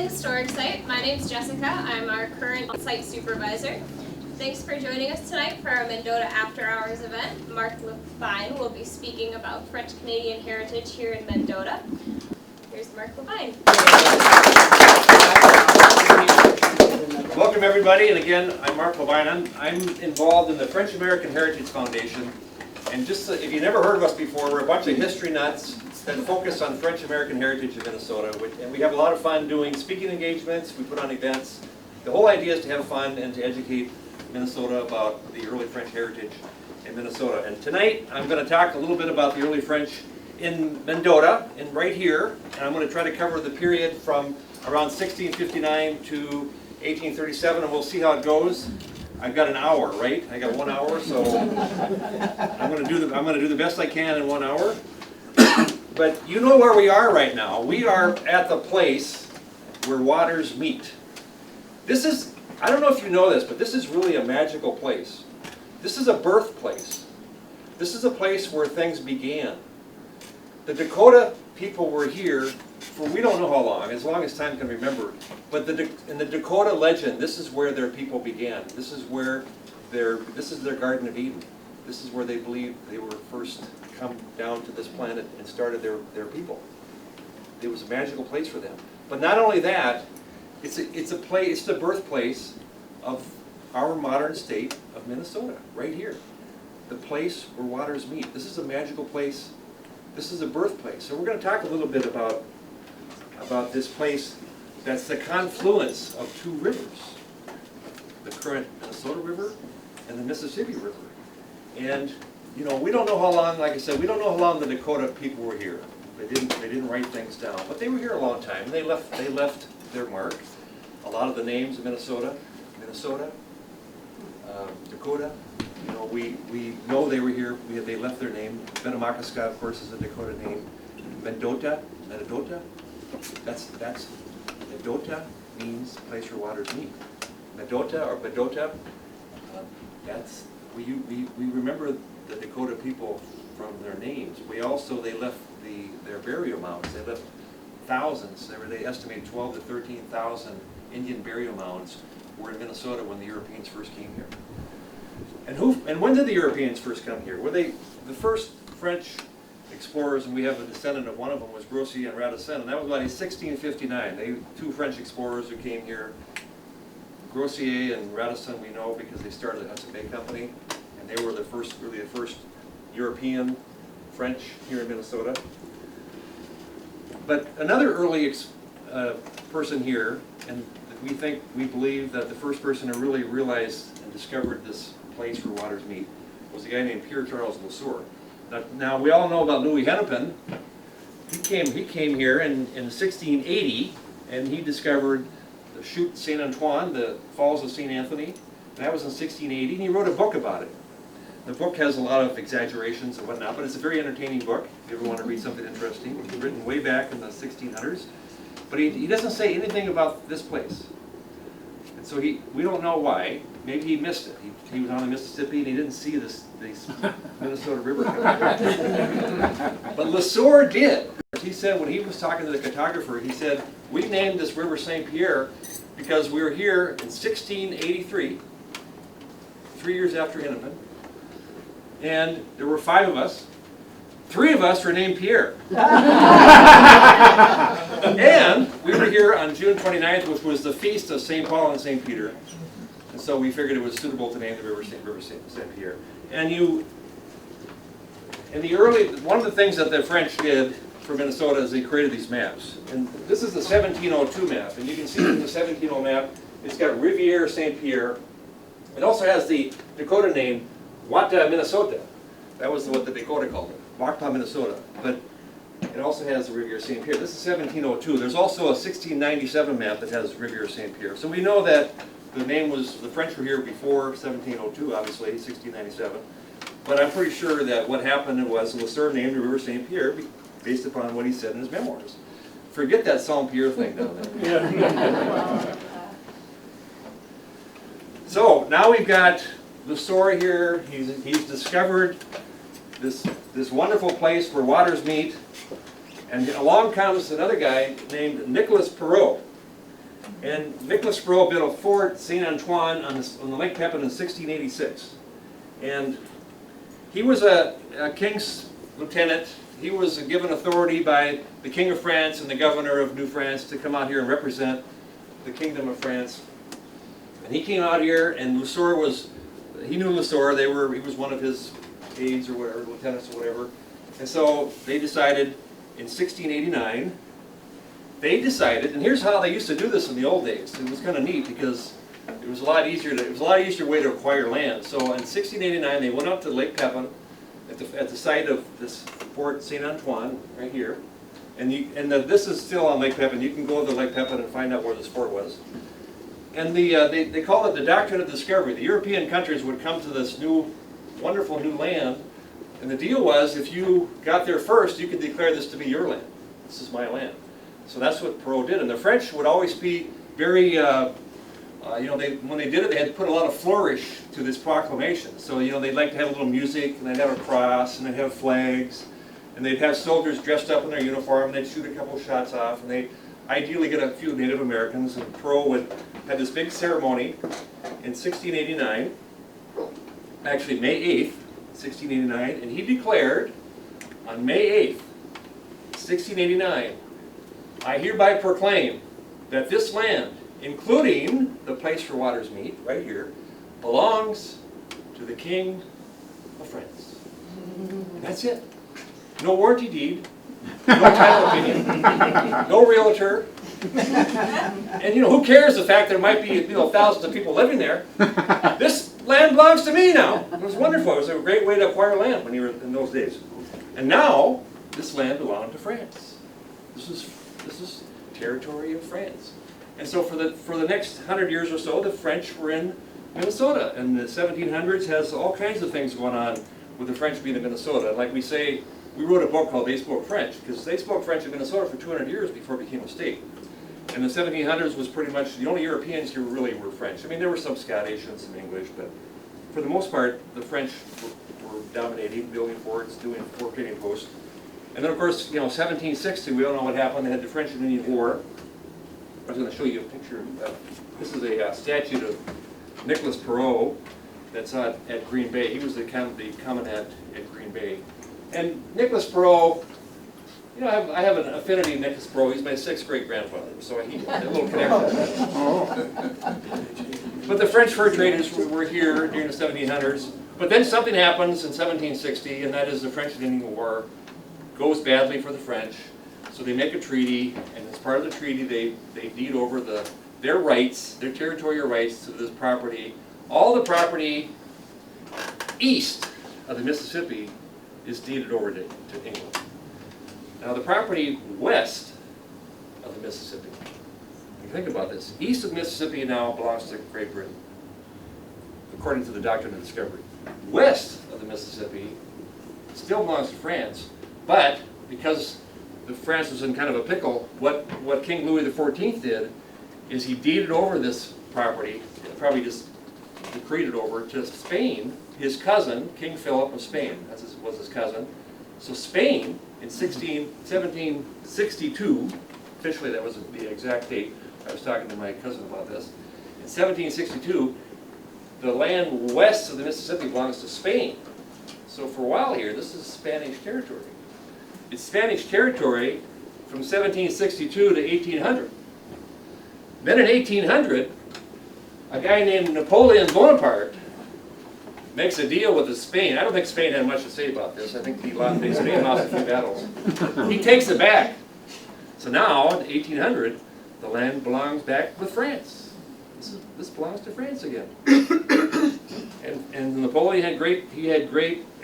Building Historic Site. My name's Jessica. I'm our current site supervisor. Thanks for joining us tonight for our Mendota After Hours event. Mark Levine will be speaking about French-Canadian heritage here in Mendota. Here's Mark Levine. Welcome everybody, and again, I'm Mark Levine. I'm involved in the French American Heritage Foundation. And just if you never heard of us before, we're a bunch of history nuts that focus on French American heritage in Minnesota. And we have a lot of fun doing speaking engagements, we put on events. The whole idea is to have fun and to educate Minnesota about the early French heritage in Minnesota. And tonight, I'm going to talk a little bit about the early French in Mendota, and right here. And I'm going to try to cover the period from around 1659 to 1837, and we'll see how it goes. I've got an hour, right? I got 1 hour, so I'm going to do the best I can in 1 hour. But you know where we are right now. We are at the place where waters meet. This is, I don't know if you know this, but this is really a magical place. This is a birthplace. This is a place where things began. The Dakota people were here for we don't know how long as time can remember. But in the Dakota legend, this is where their people began. This is their Garden of Eden. This is where they believe they were first come down to this planet and started their people. It was a magical place for them. But not only that, it's the birthplace of our modern state of Minnesota, right here. The place where waters meet. This is a magical place. This is a birthplace. So we're going to talk a little bit about this place that's the confluence of two rivers, the current Minnesota River and the Mississippi River. And you know, we don't know how long, like I said, we don't know how long the Dakota people were here. They didn't write things down, but they were here a long time. They left their mark. A lot of the names of Minnesota, Dakota. You know, we know they were here. They left their name. Benamakaska, of course, is a Dakota name. Mendota. That's Mendota means place where waters meet. Mendota or Mendota. That's we remember the Dakota people from their names. They left their burial mounds. They left thousands. They estimated 12 to 13,000 Indian burial mounds were in Minnesota when the Europeans first came here. And when did the Europeans first come here? Well, the first French explorers, and we have a descendant of one of them, was Grossier and Radisson, and that was about 1659. Two French explorers who came here. Grossier and Radisson we know because they started the Hudson Bay Company, and they were really the first European French here in Minnesota. But another early person here, and we believe that the first person who really realized and discovered this place where waters meet was a guy named Pierre Charles Lesueur. Now we all know about Louis Hennepin. He came here in 1680, and he discovered the Chute Saint Antoine, the Falls of St. Anthony. That was in 1680, and he wrote a book about it. The book has a lot of exaggerations and whatnot, but it's a very entertaining book if you ever want to read something interesting. It was written way back in the 1600s. But he doesn't say anything about this place. And so we don't know why. Maybe he missed it. He was on the Mississippi and he didn't see this Minnesota River coming. But Lesueur did. He said when he was talking to the cartographer, he said, we named this river St. Pierre because we were here in 1683, 3 years after Hennepin, and there were 5 of us. 3 of us were named Pierre. And we were here on June 29th, which was the feast of St. Paul and St. Peter. And so we figured it was suitable to name the river St. Pierre. And one of the things that the French did for Minnesota is they created these maps. And this is the 1702 map. And you can see in the 1702 map, it's got Rivière St. Pierre. It also has the Dakota name, Wata, Minnesota. That was what the Dakota called it, Wata, Minnesota. But it also has the Rivière St. Pierre. This is 1702. There's also a 1697 map that has Rivière St. Pierre. So we know that the French were here before 1702, obviously, 1697. But I'm pretty sure that what happened was Lesueur named the river St. Pierre based upon what he said in his memoirs. Forget that Saint Pierre thing down there. So now we've got Lesueur here. He's discovered this wonderful place where waters meet. And along comes another guy named Nicolas Perrault. And Nicholas Perot built a Fort Saint Antoine on the Lake Pepin in 1686. And he was a king's lieutenant. He was given authority by the King of France and the governor of New France to come out here and represent the Kingdom of France. And he came out here, and Lesueur he knew Lesueur. He was one of his aides or whatever, lieutenants or whatever. And so they decided in 1689, and here's how they used to do this in the old days. It was kind of neat because it was a lot easier way to acquire land. So in 1689, they went up to Lake Pepin at the site of this Fort Saint Antoine right here. And this is still on Lake Pepin. You can go to Lake Pepin and find out where this fort was. And they call it the doctrine of discovery. The European countries would come to this wonderful new land, and the deal was if you got there first, you could declare this to be your land. This is my land. So that's what Perot did. And the French would always be very, when they did it, they had to put a lot of flourish to this proclamation. So, they'd like to have a little music, and they'd have a cross, and they'd have flags, and they'd have soldiers dressed up in their uniform, and they'd shoot a couple shots off, and they'd ideally get a few Native Americans, and Perot would have this big ceremony in 1689, actually May 8th, 1689, and he declared on May 8th, 1689, I hereby proclaim that this land, including the place where waters meet, right here, belongs to the King of France. And that's it. No warranty deed, no title opinion, no realtor. And who cares the fact there might be thousands of people living there? This land belongs to me now. It was wonderful. It was a great way to acquire land when you were in those days. And now this land belonged to France. This is territory of France. And so for the next 100 years or so, the French were in Minnesota, and the 1700s has all kinds of things going on with the French being in Minnesota. Like we say, we wrote a book called They Spoke French, because they spoke French in Minnesota for 200 years before it became a state. And the 1700s was pretty much the only Europeans here really were French. I mean, there were some Scottish and some English, but for the most part, the French were dominating, building forts, doing fort trading posts. And then, of course, 1760, we all know what happened. They had the French and Indian War. I was going to show you a picture. This is a statue of Nicholas Perot that's at Green Bay. He was the commandant at Green Bay. And Nicholas Perot, I have an affinity with Nicholas Perot. He's my 6th great-grandfather, so a little connection. But the French fur traders were here during the 1700s. But then something happens in 1760, and that is the French and Indian War goes badly for the French. So they make a treaty, and as part of the treaty, they deed over their rights, their territorial rights to this property. All the property east of the Mississippi is deeded over to England. Now the property west of the Mississippi, think about this, east of the Mississippi now belongs to Great Britain, according to the doctrine of discovery. West of the Mississippi still belongs to France, but because France was in kind of a pickle, what King Louis XIV did is he deeded over this property, probably just decreed it over to Spain, his cousin, King Philip of Spain. That was his cousin. So Spain, in 1762, officially that was the exact date, I was talking to my cousin about this, in 1762, the land west of the Mississippi belongs to Spain. So for a while here, this is Spanish territory. It's Spanish territory from 1762 to 1800. Then in 1800, a guy named Napoleon Bonaparte makes a deal with Spain. I don't think Spain had much to say about this. I think Spain lost a few battles. He takes it back. So now, in 1800, the land belongs back with France. This belongs to France again. And Napoleon had great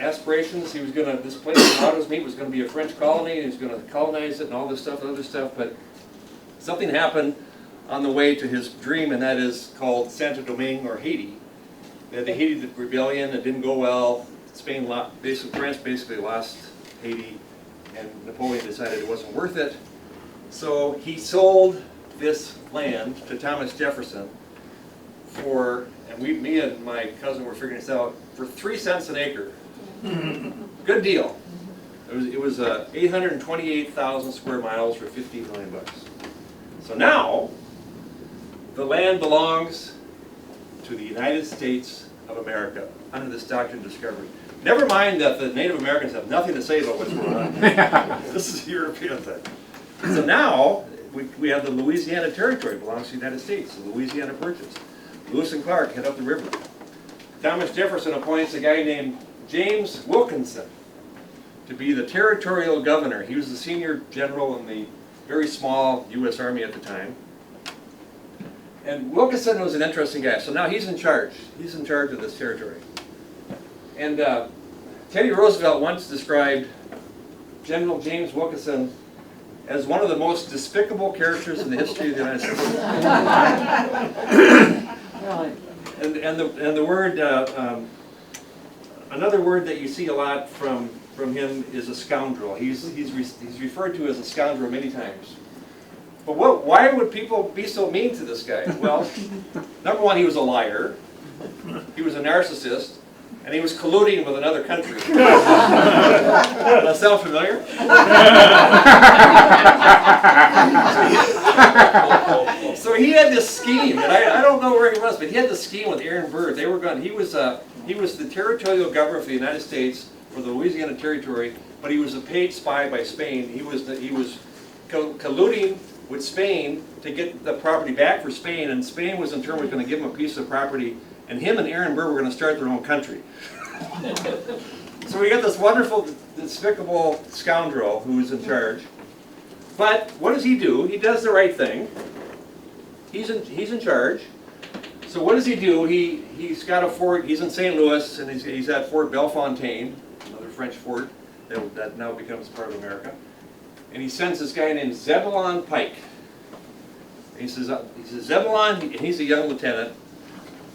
aspirations. He was going to, this place where waters meet was going to be a French colony, and he was going to colonize it and all this stuff, other stuff, but something happened on the way to his dream, and that is called Santo Domingue, or Haiti. They had the Haiti rebellion. It didn't go well. France basically lost Haiti, and Napoleon decided it wasn't worth it. So he sold this land to Thomas Jefferson for, and me and my cousin were figuring this out, for 3 cents an acre. Good deal. It was 828,000 square miles for $15 million. So now, the land belongs to the United States of America under this doctrine of discovery. Never mind that the Native Americans have nothing to say about what's going on. This is a European thing. So now we have the Louisiana Territory belongs to the United States, the Louisiana Purchase. Lewis and Clark head up the river. Thomas Jefferson appoints a guy named James Wilkinson to be the territorial governor. He was the senior general in the very small U.S. Army at the time. And Wilkinson was an interesting guy. So now he's in charge. He's in charge of this territory. And Teddy Roosevelt once described General James Wilkinson as one of the most despicable characters in the history of the United States. And the word, another word that you see a lot from him is a scoundrel. He's referred to as a scoundrel many times. But why would people be so mean to this guy? Well, number one, he was a liar. He was a narcissist. And he was colluding with another country. That sound familiar? So he had this scheme, and I don't know where he was, but he had this scheme with Aaron Burr. They were going. He was the territorial governor for the United States for the Louisiana Territory, but he was a paid spy by Spain. He was colluding with Spain to get the property back for Spain, and Spain was in turn going to give him a piece of property. And him and Aaron Burr were going to start their own country. So we got this wonderful, despicable scoundrel who's in charge. But what does he do? He does the right thing. He's in charge. So what does he do? He's got a fort. He's in St. Louis, and he's at Fort Bellefontaine, another French fort that now becomes part of America. And he sends this guy named Zebulon Pike. And he says, Zebulon, and he's a young lieutenant.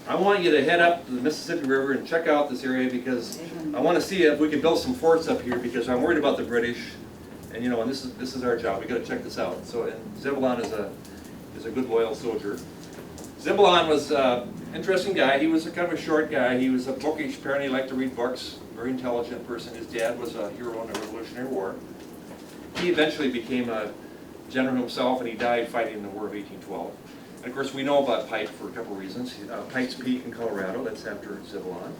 I want you to head up to the Mississippi River and check out this area because I want to see if we can build some forts up here because I'm worried about the British, and and this is our job. We got to check this out. So, and Zebulon is a good loyal soldier. Zebulon was an interesting guy. He was a kind of a short guy. He was a bookish, apparently liked to read books. Very intelligent person. His dad was a hero in the Revolutionary War. He eventually became a general himself, and he died fighting in the War of 1812. And of course, we know about Pike for a couple of reasons. Pike's Peak in Colorado, that's after Zebulon.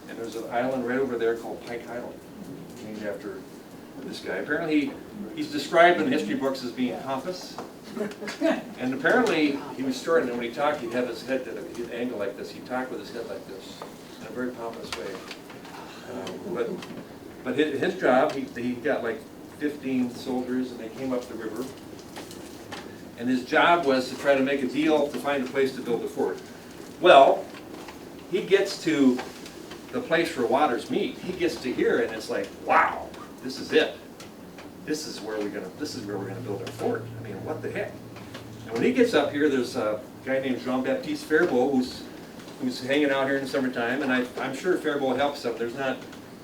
And there's an island right over there called Pike Island, named after this guy. Apparently, he's described in the history books as being pompous. And apparently, he was short, and when he talked, he'd have his head at an angle like this. He'd talk with his head like this, in a very pompous way. But his job, he got like 15 soldiers, and they came up the river. And his job was to try to make a deal to find a place to build a fort. Well, he gets to the place where waters meet. He gets to here, and it's like, wow, this is it. This is where we're gonna build our fort. I mean, what the heck? And when he gets up here, there's a guy named Jean-Baptiste Faribault who's hanging out here in the summertime, and I'm sure Faribault helps him.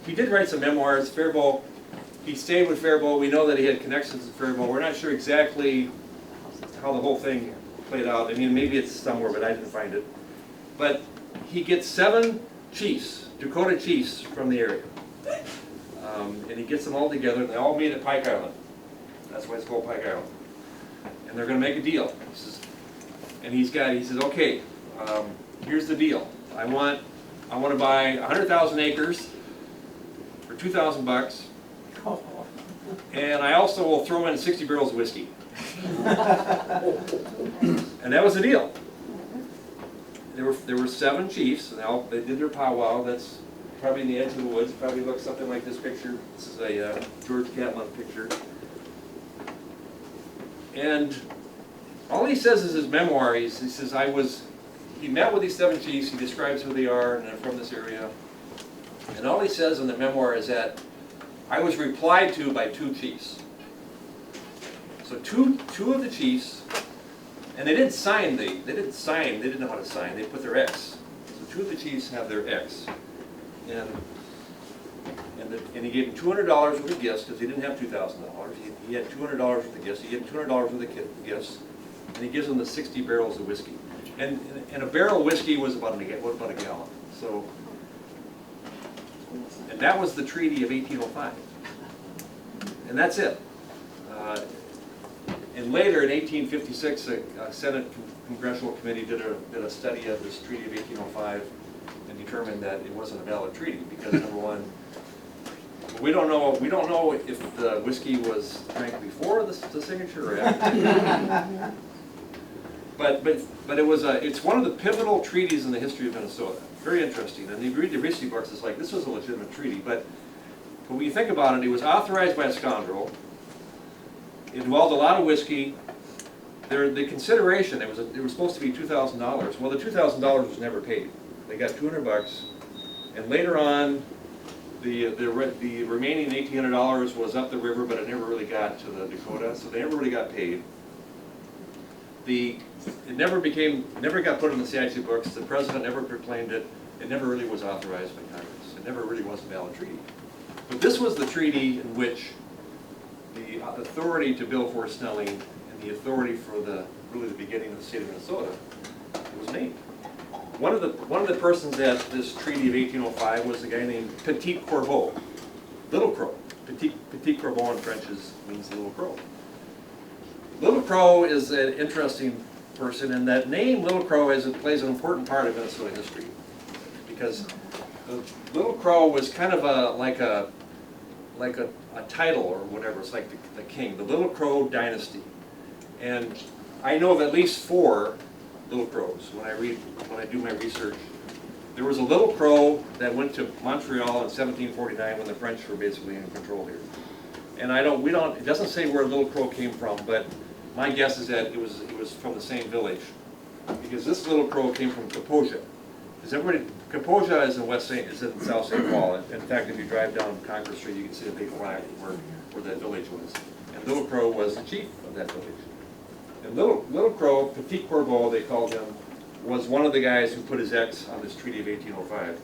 He did write some memoirs. Faribault, he stayed with Faribault. We know that he had connections with Faribault. We're not sure exactly how the whole thing played out. I mean, maybe it's somewhere, but I didn't find it. But he gets 7 chiefs, Dakota chiefs from the area. And he gets them all together, and they all meet at Pike Island. That's why it's called Pike Island. And they're going to make a deal. He says, okay, here's the deal. I want to buy 100,000 acres for $2,000, and I also will throw in 60 barrels of whiskey. And that was the deal. There were 7 chiefs, and they did their powwow. That's probably in the edge of the woods. Probably looks something like this picture. This is a George Catlin picture. And all he says is his memoir. He says, he met with these 7 chiefs. He describes who they are, and they're from this area. And all he says in the memoir is that I was replied to by 2 chiefs. So two of the chiefs, and they didn't know how to sign. They put their X. So 2 of the chiefs have their X. And he gave him $200 worth of gifts because he didn't have $2,000. He had $200 worth of gifts. He gave him $200 worth of gifts, and he gives them the 60 barrels of whiskey. And a barrel of whiskey was about a gallon. So, and that was the Treaty of 1805. And that's it. And later, in 1856, a Senate Congressional Committee did a study of this Treaty of 1805 and determined that it wasn't a valid treaty because, number one, we don't know if the whiskey was drank before the signature or after. But it's one of the pivotal treaties in the history of Minnesota. Very interesting. And you read the history books, it's like this was a legitimate treaty. But when you think about it, it was authorized by a scoundrel. It involved a lot of whiskey. The consideration, it was supposed to be $2,000. Well, the $2,000 was never paid. They got $200, and later on, the remaining $1,800 was up the river, but it never really got to the Dakota, so they never really got paid. It never got put in the CCX books. The president never proclaimed it. It never really was authorized by Congress. It never really was a valid treaty. But this was the treaty in which the authority to build Fort Snelling and the authority for really the beginning of the state of Minnesota was made. One of the persons at this treaty of 1805 was a guy named Petit Corbeau, Little Crow. Petit Corbeau in French means little crow. Little Crow is an interesting person, and that name Little Crow plays an important part of Minnesota history because the Little Crow was kind of like a title or whatever. It's like the king, the Little Crow dynasty. And I know of at least 4 Little Crows when I do my research. There was a Little Crow that went to Montreal in 1749 when the French were basically in control here. And it doesn't say where Little Crow came from, but my guess is that it was from the same village. Because this Little Crow came from Kaposia. Kaposia is in South St. Paul. In fact, if you drive down Congress Street, you can see a big flag where that village was. And Little Crow was the chief of that village. And Little Crow, Petit Corbeau, they called him, was one of the guys who put his X on this Treaty of 1805.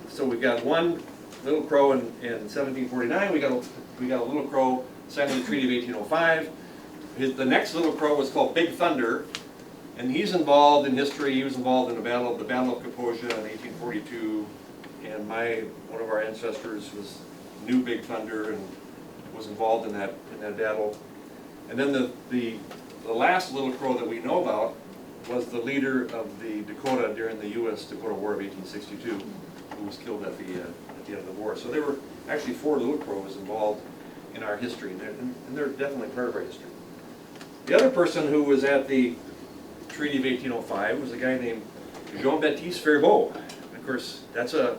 So we got one Little Crow in 1749. We got a Little Crow signing the Treaty of 1805. The next Little Crow was called Big Thunder, and he's involved in history. He was involved in the Battle of Kaposia in 1842, and one of our ancestors knew Big Thunder and was involved in that battle. And then the last Little Crow that we know about was the leader of the Dakota during the U.S.-Dakota War of 1862, who was killed at the end of the war. So there were actually 4 Little Crows involved in our history, and they're definitely part of our history. The other person who was at the Treaty of 1805 was a guy named Jean-Baptiste Faribault. Of course, that's a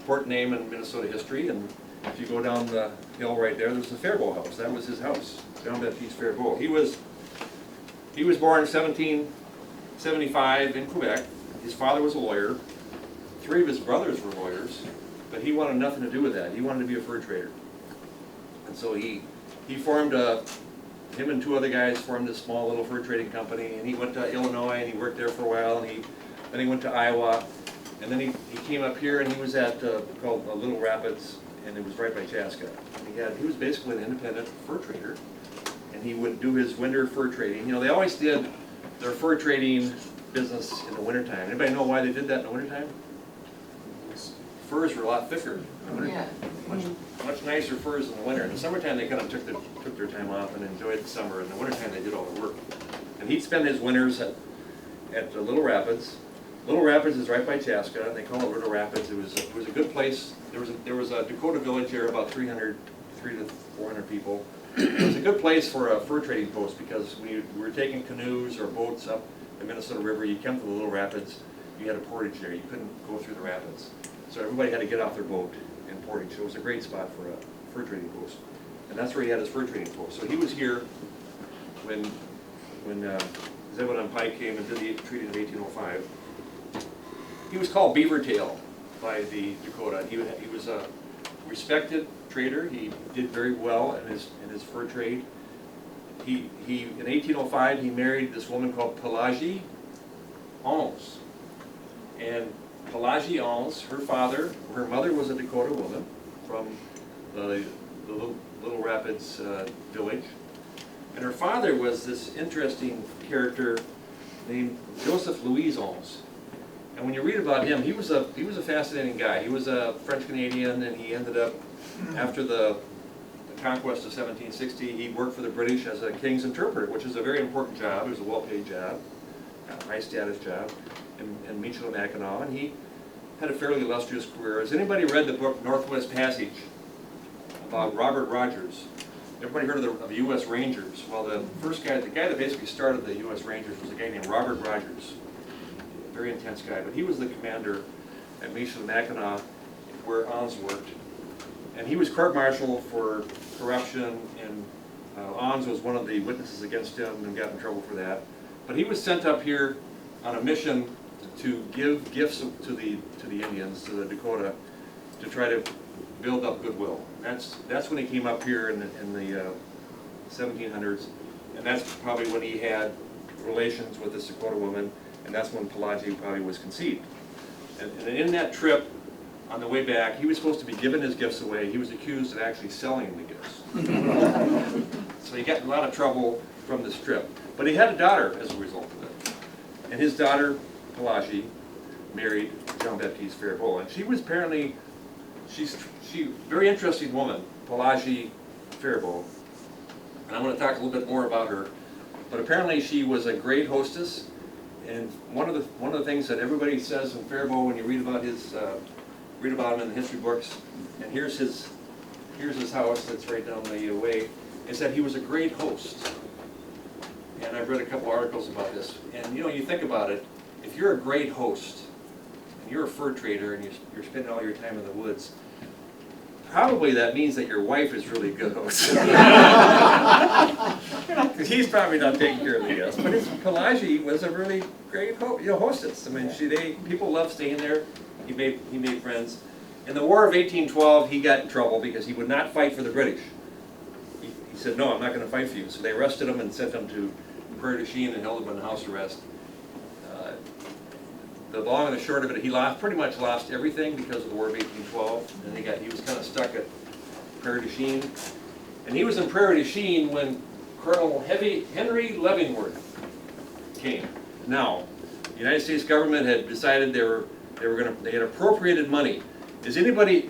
important name in Minnesota history, and if you go down the hill right there's the Faribault house. That was his house, Jean-Baptiste Faribault. He was born in 1775 in Quebec. His father was a lawyer. 3 of his brothers were lawyers, but he wanted nothing to do with that. He wanted to be a fur trader. And so he formed him and 2 other guys formed this small little fur trading company, and he went to Illinois and he worked there for a while, and then he went to Iowa, and then he came up here and he was at called Little Rapids, and it was right by Chaska. He was basically an independent fur trader, and he would do his winter fur trading. You know, they always did their fur trading business in the wintertime. Anybody know why they did that in the wintertime? Furs were a lot thicker in the wintertime. Much nicer furs in the winter. In the summertime, they kind of took their time off and enjoyed the summer. In the wintertime, they did all the work. And he'd spend his winters at Little Rapids. Little Rapids is right by Chaska, and they call it Little Rapids. It was a good place. There was a Dakota village here, about 300 to 400 people. It was a good place for a fur trading post because we were taking canoes or boats up the Minnesota River. You came to the Little Rapids, you had a portage there. You couldn't go through the rapids. So everybody had to get off their boat and portage. So it was a great spot for a fur trading post. And that's where he had his fur trading post. So he was here when Zebedee Pike came and did the Treaty of 1805. He was called Beaver Tail by the Dakota. He was a respected trader. He did very well in his fur trade. In 1805 he married this woman called Pelagie Ons. And Pelagie Ons, her mother was a Dakota woman from the Little Rapids village. And her father was this interesting character named Joseph Louis Ons. And when you read about him, he was a fascinating guy. He was a French Canadian, and he ended up after the conquest of 1760, he worked for the British as a king's interpreter, which is a very important job. It was a well-paid job, a high-status job in Michilimackinac, and he had a fairly illustrious career. Has anybody read the book Northwest Passage about Robert Rogers? Everybody heard of the U.S. Rangers? Well, the first guy, the guy that basically started the U.S. Rangers was a guy named Robert Rogers. A very intense guy, but he was the commander at Michilimackinac where Ons worked. And he was court-martialed for corruption, and Ons was one of the witnesses against him and got in trouble for that. But he was sent up here on a mission to give gifts to the Indians, to the Dakota, to try to build up goodwill. That's when he came up here in the 1700s, and that's probably when he had relations with this Dakota woman, and that's when Pelagie probably was conceived. And in that trip, on the way back, he was supposed to be giving his gifts away. He was accused of actually selling the gifts. So he got in a lot of trouble from this trip. But he had a daughter as a result of it. And his daughter, Pelagie, married Jean-Baptiste Faribault. And she was apparently, she's very interesting woman, Pelagie Faribault. And I want to talk a little bit more about her. But apparently she was a great hostess. And one of the things that everybody says in Faribault when you read about his read about him in the history books, and here's his house that's right down the way, is that he was a great host. And I've read a couple articles about this. And you know, you think about it, if you're a great host, and you're a fur trader, and you're spending all your time in the woods, probably that means that your wife is really a good host. Because he's probably not taking care of the guests. But Pelagie was a really great hostess. I mean, people loved staying there. He made friends. In the War of 1812, he got in trouble because he would not fight for the British. He said, no, I'm not going to fight for you. So they arrested him and sent him to Prairie du Chien and held him in house arrest. The long and the short of it, he pretty much lost everything because of the War of 1812. And he was kind of stuck at Prairie du Chien. And he was in Prairie du Chien when Colonel Henry Leavenworth came. Now, the United States government had decided they had appropriated money. If anybody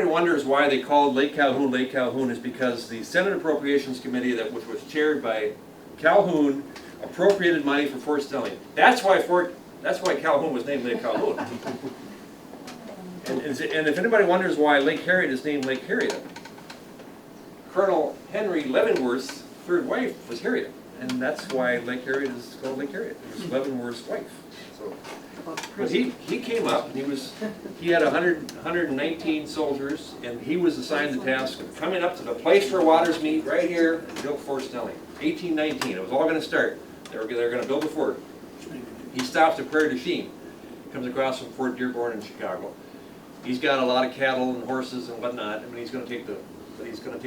wonders why they called Lake Calhoun, is because the Senate Appropriations Committee, which was chaired by Calhoun, appropriated money for Fort Snelling. That's why Calhoun was named Lake Calhoun. And if anybody wonders why Lake Harriet is named Lake Harriet, Colonel Henry Leavenworth's third wife was Harriet, and that's why Lake Harriet is called Lake Harriet. It was Leavenworth's wife. So, but he came up, and he had 119 soldiers, and he was assigned the task of coming up to the place where waters meet, right here, and built Fort Snelling. 1819. It was all going to start. They were going to build a fort. He stops at Prairie du Chien, comes across from Fort Dearborn in Chicago. He's got a lot of cattle and horses and whatnot. I mean, he's going to take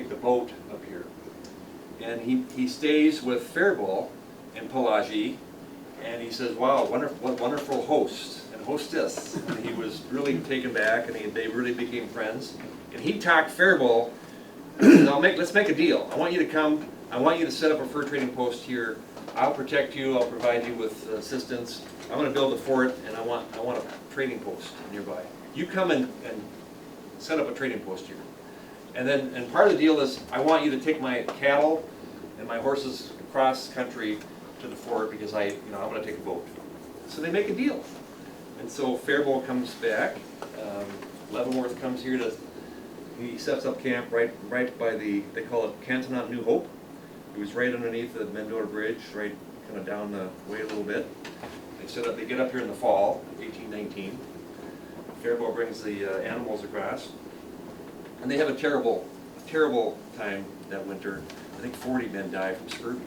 the boat up here, and he stays with Faribault and Pelagie, and he says, "Wow, what wonderful host and hostess." And he was really taken back, and they really became friends. And he talked Faribault, let's make a deal. I want you to come. I want you to set up a fur trading post here. I'll protect you. I'll provide you with assistance. I'm going to build a fort, and I want a trading post nearby. You come and set up a trading post here. And part of the deal is I want you to take my cattle and my horses across country to the fort because I'm going to take a boat. So they make a deal. And so Faribault comes back. Leavenworth comes here he sets up camp right by they call it Cantonment New Hope. It was right underneath the Mendota Bridge, right kind of down the way a little bit. They get up here in the fall, 1819. Faribault brings the animals across. And they have a terrible, terrible time that winter. I think 40 men die from scurvy.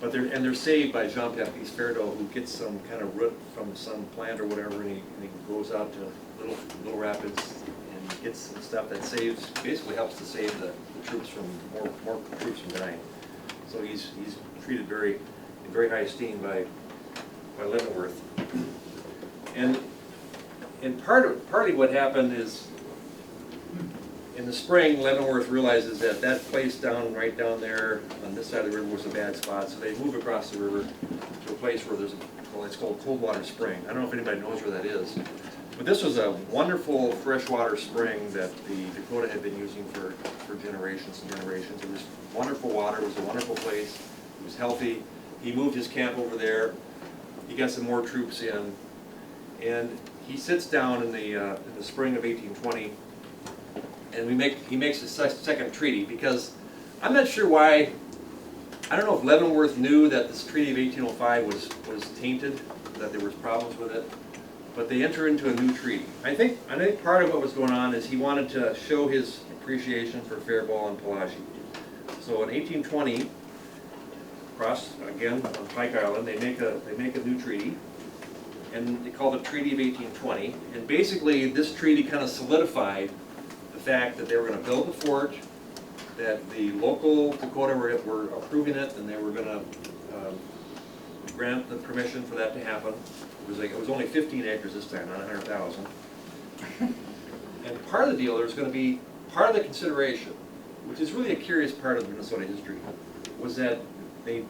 But they're saved by Jean-Baptiste Faribault, who gets some kind of root from some plant or whatever, and he goes out to little rapids and gets some stuff that basically helps to save the troops from more troops from dying. So he's treated in very high esteem by Leavenworth. And partly what happened is, in the spring, Leavenworth realizes that place right down there on this side of the river was a bad spot, so they move across the river to a place where it's called Coldwater Spring. I don't know if anybody knows where that is. But this was a wonderful freshwater spring that the Dakota had been using for generations and generations. It was wonderful water, it was a wonderful place, it was healthy. He moved his camp over there, he got some more troops in, and he sits down in the spring of 1820, and he makes his second treaty, because I'm not sure why, I don't know if Leavenworth knew that this treaty of 1805 was tainted, that there was problems with it, but they enter into a new treaty. I think part of what was going on is he wanted to show his appreciation for Faribault and Pelagie. So in 1820, across again on Pike Island, they make a new treaty, and they call it Treaty of 1820. And basically, this treaty kind of solidified the fact that they were going to build the fort, that the local Dakota were approving it, and they were going to grant the permission for that to happen. It was only 15 acres this time, not 100,000. And part of the deal, there's going to be part of the consideration, which is really a curious part of Minnesota history, was that they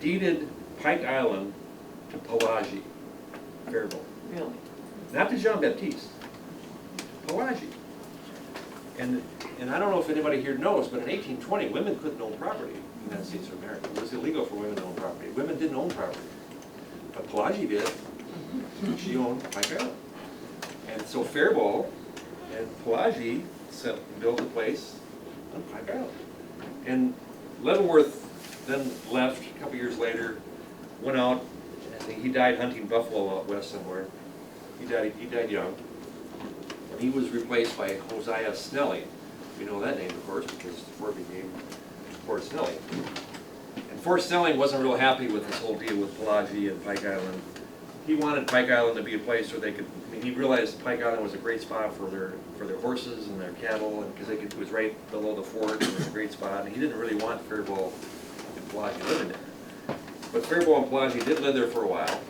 deeded Pike Island to Pelagie Faribault. Really? Not to Jean Baptiste, Pelagie. And I don't know if anybody here knows, but in 1820, women couldn't own property in the United States of America. It was illegal for women to own property. Women didn't own property. But Pelagie did. She owned Pike Island. And so Faribault and Pelagie built a place on Pike Island. And Leavenworth then left a couple years later, went out, and he died hunting buffalo out west somewhere. He died young. And he was replaced by Hosea Snelling. We know that name, of course, because the fort became Fort Snelling. And Fort Snelling wasn't real happy with this whole deal with Pelagie and Pike Island. He wanted Pike Island to be a place where they could, I mean, he realized Pike Island was a great spot for their horses and their cattle, and because it was right below the fort, it was a great spot, and he didn't really want Faribault and Pelagie living there. But Faribault and Pelagie did live there for a while,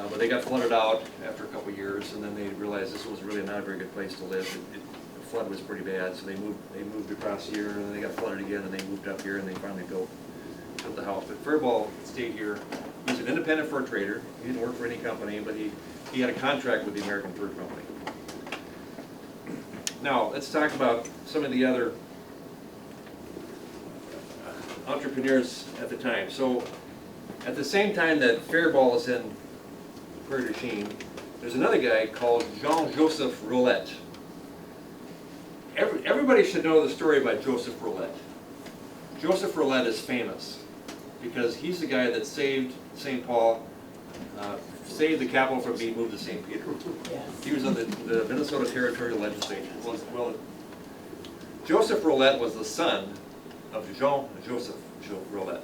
but they got flooded out after a couple years, and then they realized this was really not a very good place to live. The flood was pretty bad, so they moved across here, and then they got flooded again, and they moved up here, and they finally built the house. But Faribault stayed here. He was an independent fur trader. He didn't work for any company, but he had a contract with the American Fur Company. Now, let's talk about some of the other entrepreneurs at the time. So, at the same time that Faribault is in Prairie du Chien, there's another guy called Jean-Joseph Rolette. Everybody should know the story about Joseph Rolette. Joseph Rolette is famous because he's the guy that saved St. Paul, saved the capital from being moved to St. Peter. Yes. He was on the Minnesota Territorial Legislature. Well, Joseph Rolette was the son of Jean-Joseph Rolette.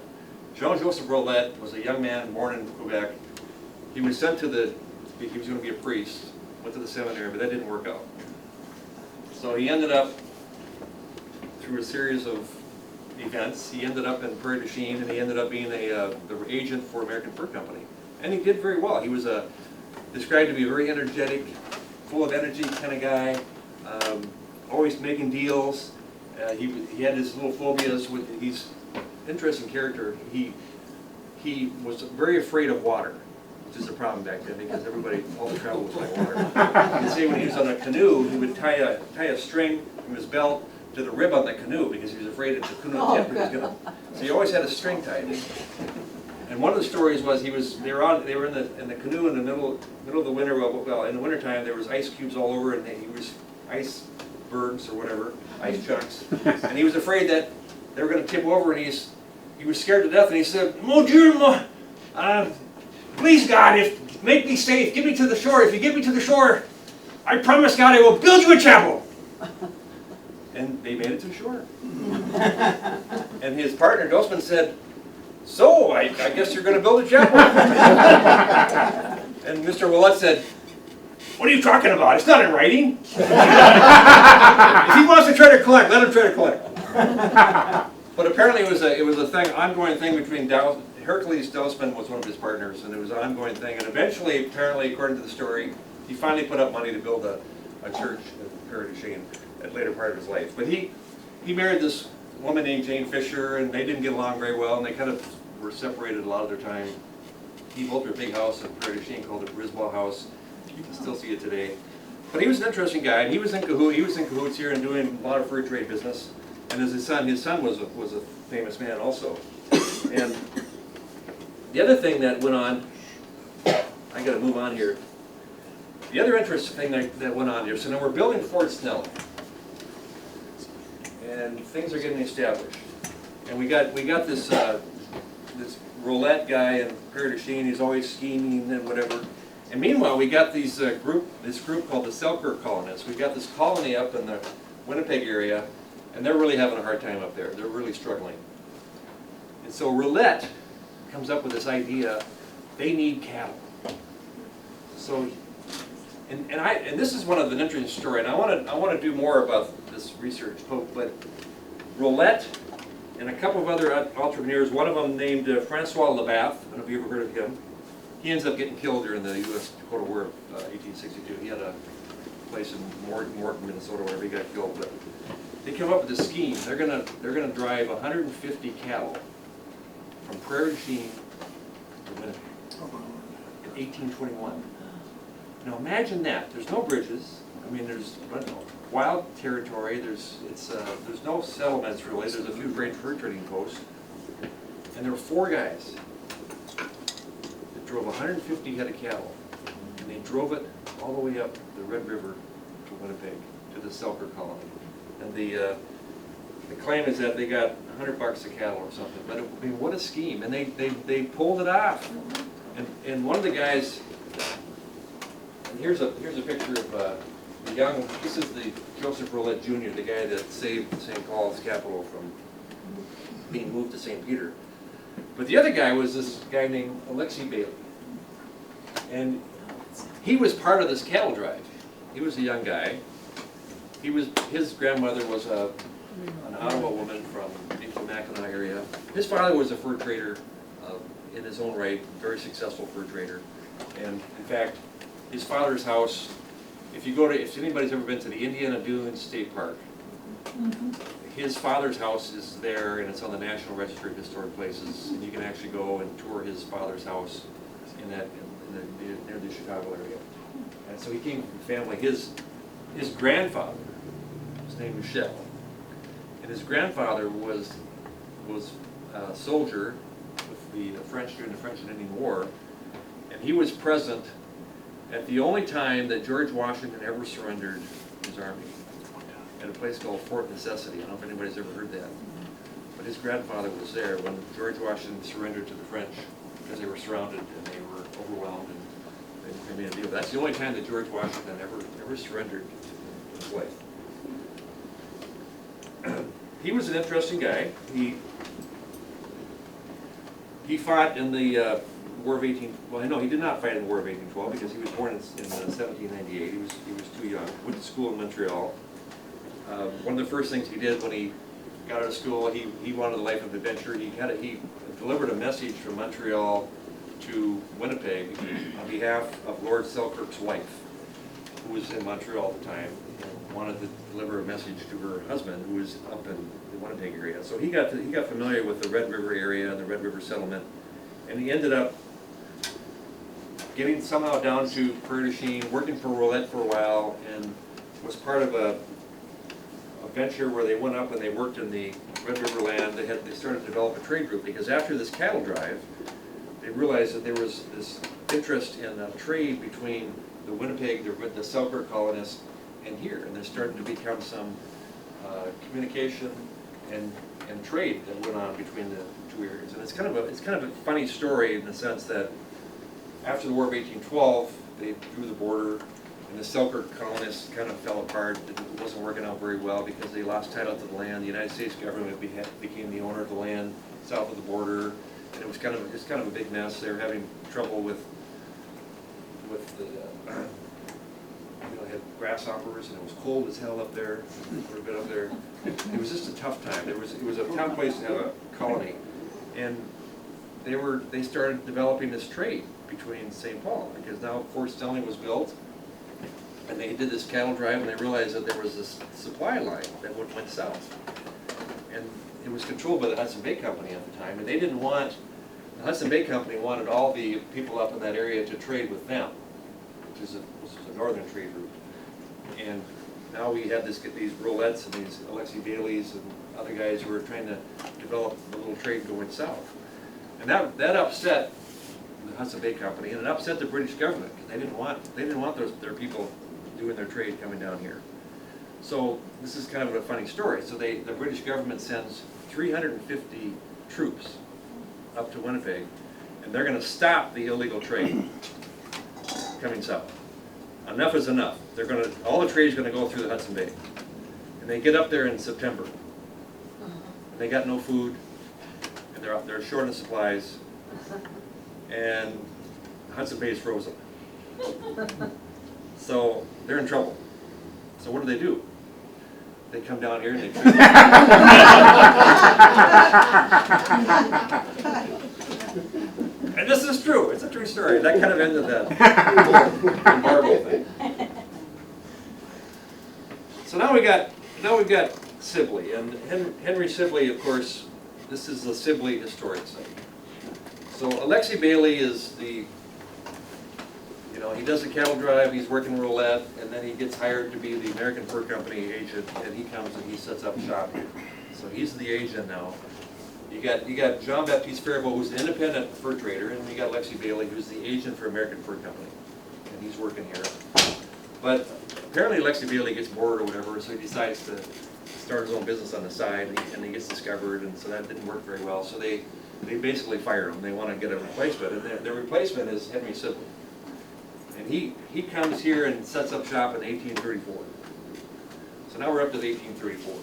Jean-Joseph Rolette was a young man born in Quebec. He was sent to he was going to be a priest, went to the seminary, but that didn't work out. So he ended up, through a series of events, he ended up in Prairie du Chien, and he ended up being the agent for American Fur Company. And he did very well. He was described to be a very energetic, full of energy kind of guy, always making deals. He had his little phobias. He's interesting character. He was very afraid of water, which is a problem back then because all the travel was by water. You can see when he was on a canoe, he would tie a string from his belt to the rib on the canoe because he was afraid that the canoe tip was gonna. So he always had a string tied. And one of the stories was they were in the canoe in the middle of the winter. Well, in the wintertime there was ice cubes all over, and he was icebergs or whatever, ice chunks, and he was afraid that they were going to tip over, and he was scared to death, and he said, "Mon Dieu, please God, make me safe, get me to the shore. If you get me to the shore, I promise God I will build you a chapel." And they made it to the shore. And his partner, Dosman, said, "So, I guess you're going to build a chapel." And Mr. Willett said, "What are you talking about? It's not in writing." If he wants to try to collect, let him try to collect. But apparently it was a ongoing thing between Hercules Dosman was one of his partners, and it was an ongoing thing. And eventually, apparently, according to the story, he finally put up money to build a church at Prairie du Chien at a later part of his life. But he married this woman named Jane Fisher, and they didn't get along very well, and they kind of were separated a lot of their time. He built her big house in Prairie du Chien called the Brisbois House. You can still see it today. But he was an interesting guy, and he was in cahoots here and doing a lot of fur trade business. And as his son was a famous man also. And the other thing that went on, I got to move on here. The other interesting thing that went on here, so now we're building Fort Snelling, and things are getting established. And we got this this roulette guy in Prairie du Chien. He's always scheming and whatever. And meanwhile, we got this group called the Selkirk colonists. We got this colony up in the Winnipeg area, and they're really having a hard time up there. They're really struggling. And so Roulette comes up with this idea: they need cattle. So, and this is one of an interesting story, and I want to do more about this research. But Roulette and a couple of other entrepreneurs, one of them named Francois Labath. I don't know if you ever heard of him. He ends up getting killed during the U.S.-Dakota War of 1862. He had a place in Morton, Minnesota, wherever he got killed. But they come up with this scheme. They're gonna drive 150 cattle from Prairie du Chien to Winnipeg in 1821. Now imagine that. There's no bridges. I mean, there's wild territory. There's no settlements really. There's a few great fur trading posts, and there were 4 guys that drove 150 head of cattle, and they drove it all the way up the Red River to Winnipeg, to the Selkirk colony. And the claim is that they got $100 a cattle or something. But I mean, what a scheme! And they pulled it off. And one of the guys. And here's a picture of the young. This is the Joseph Roulette Jr., the guy that saved St. Paul's capital from being moved to St. Peter. But the other guy was this guy named Alexei Bailey, and he was part of this cattle drive. He was a young guy. His grandmother was an Ottawa woman from the Mackinac area. His father was a fur trader in his own right, very successful fur trader, and in fact, his father's house, if anybody's ever been to the Indiana Dunes State Park, his father's house is there, and it's on the National Register of Historic Places, and you can actually go and tour his father's house near the Chicago area. And so he came from family. His grandfather, his name was Michel, and his grandfather was a soldier with the French during the French and Indian War, and he was present at the only time that George Washington ever surrendered his army, at a place called Fort Necessity. I don't know if anybody's ever heard that. But his grandfather was there when George Washington surrendered to the French because they were surrounded and they were overwhelmed, and they made a deal. That's the only time that George Washington ever surrendered in his life. He was an interesting guy. He fought in the War of 1812. He did not fight in the War of 1812 because he was born in 1798. He was too young. Went to school in Montreal. One of the first things he did when he got out of school, he wanted a life of adventure. He delivered a message from Montreal to Winnipeg on behalf of Lord Selkirk's wife, who was in Montreal at the time, and wanted to deliver a message to her husband, who was up in the Winnipeg area. So he got familiar with the Red River area and the Red River settlement, and he ended up getting somehow down to Prairie du Chien, working for Roulette for a while, and was part of a venture where they went up and they worked in the Red River land. They started to develop a trade group because after this cattle drive, they realized that there was this interest in trade between the Winnipeg, the Selkirk colonists, and here, and there started to become some communication and trade that went on between the two areas. And it's kind of a funny story in the sense that after the War of 1812, they drew the border, and the Selkirk colonists kind of fell apart. It wasn't working out very well because they lost title to the land. The United States government became the owner of the land south of the border, and it was kind of a big mess. They were having trouble with the they had grasshoppers, and it was cold as hell up there. For a bit up there, it was just a tough time. It was a tough place to have a colony, and they started developing this trade between St. Paul, because now Fort Snelling was built, and they did this cattle drive, and they realized that there was this supply line that went south, and it was controlled by the Hudson Bay Company at the time, and they didn't want, the Hudson Bay Company wanted all the people up in that area to trade with them, which was a northern trade route. And now we have these Roulettes and these Alexi Baileys and other guys who are trying to develop a little trade going south. And that upset the Hudson Bay Company, and it upset the British government. They didn't want their people doing their trade coming down here. So this is kind of a funny story. So the British government sends 350 troops up to Winnipeg, and they're going to stop the illegal trade coming south. Enough is enough. All the trade is going to go through the Hudson Bay. And they get up there in September. And they got no food, and they're short of supplies, and Hudson Bay is frozen. So they're in trouble. So what do? They come down here and they trade. And this is true. It's a true story. That kind of ended that embargo thing. So now we've got Sibley, and Henry Sibley, of course, this is the Sibley Historic Site. So Alexi Bailey is he does the cattle drive, he's working roulette, and then he gets hired to be the American Fur Company agent, and he comes and he sets up shop here. So he's the agent now. You got John Baptiste Faribault, who's an independent fur trader, and you got Alexi Bailey, who's the agent for American Fur Company, and he's working here. But apparently Alexi Bailey gets bored or whatever, so he decides to start his own business on the side, and he gets discovered, and so that didn't work very well. So they basically fire him. They want to get a replacement, and their replacement is Henry Sibley. And he comes here and sets up shop in 1834. So now we're up to the 1834.